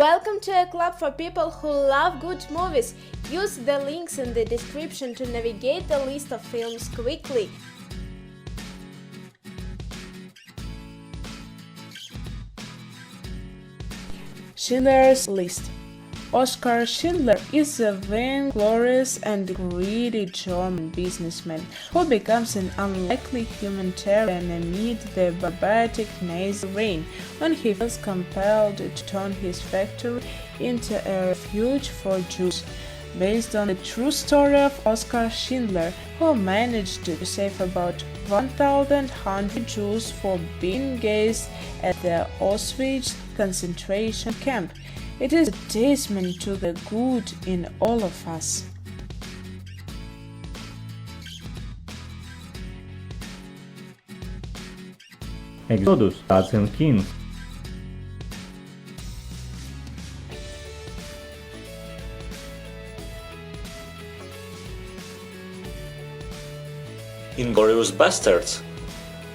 Welcome to a club for people who love good movies. Use the links in the description to navigate the list of films quickly. Schindler's List. Oskar Schindler is a vainglorious and greedy German businessman who becomes an unlikely humanitarian amid the barbaric Nazi reign when he feels compelled to turn his factory into a refuge for Jews. Based on the true story of Oskar Schindler, who managed to save about 1,100 Jews from being gassed at the Auschwitz concentration camp. It is a testament to the good in all of us. Exodus, Gods and Kings. Inglourious Basterds.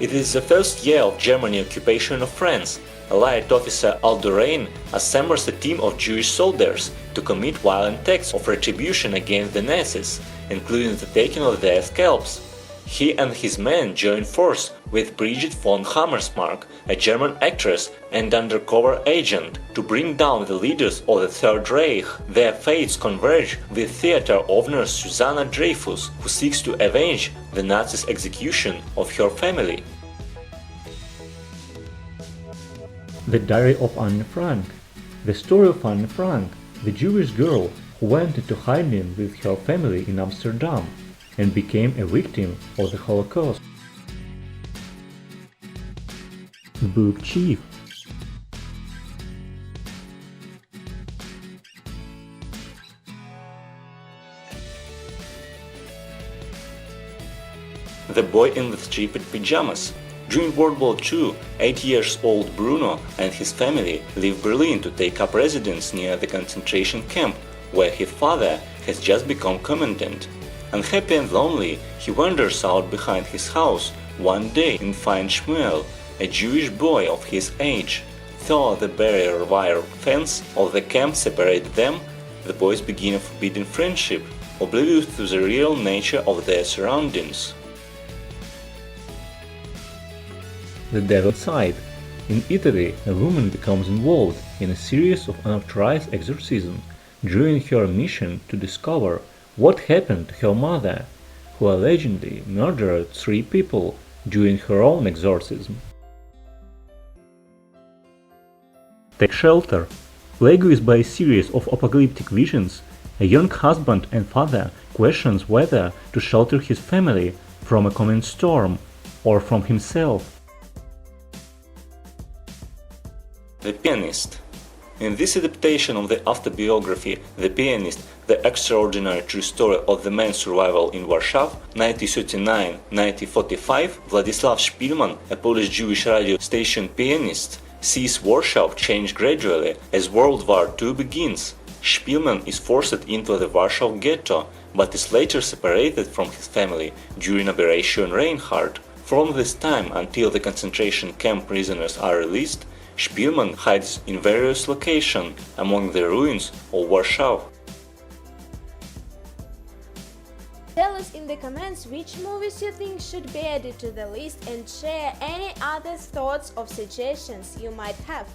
It is the first year of German occupation of France. Allied officer Alderain assembles a team of Jewish soldiers to commit violent acts of retribution against the Nazis, including the taking of their scalps. He and his men join force with Brigitte von Hammersmark, a German actress and undercover agent, to bring down the leaders of the Third Reich. Their fates converge with theater owner Susanna Dreyfus, who seeks to avenge the Nazis' execution of her family. The Diary of Anne Frank. The story of Anne Frank, the Jewish girl who went into hiding with her family in Amsterdam and became a victim of the Holocaust. Book Chief. The Boy in the Striped Pyjamas. During World War II, 8-year-old Bruno and his family leave Berlin to take up residence near the concentration camp, where his father has just become commandant. Unhappy and lonely, he wanders out behind his house one day and finds Shmuel, a Jewish boy of his age. Though the barrier wire fence of the camp separated them, the boys begin a forbidden friendship, oblivious to the real nature of their surroundings. The Devil's Side. In Italy, a woman becomes involved in a series of unauthorized exorcisms during her mission to discover what happened to her mother, who allegedly murdered 3 people during her own exorcism. Take Shelter. Plagued by a series of apocalyptic visions, a young husband and father questions whether to shelter his family from a coming storm or from himself. The Pianist. In this adaptation of the autobiography The Pianist, the extraordinary true story of the man's survival in Warsaw, 1939-1945, Władysław Szpilman, a Polish Jewish radio station pianist, sees Warsaw change gradually as World War II begins. Szpilman is forced into the Warsaw ghetto, but is later separated from his family during Operation Reinhardt. From this time until the concentration camp prisoners are released, Szpilman hides in various locations among the ruins of Warsaw. Tell us in the comments which movies you think should be added to the list and share any other thoughts or suggestions you might have.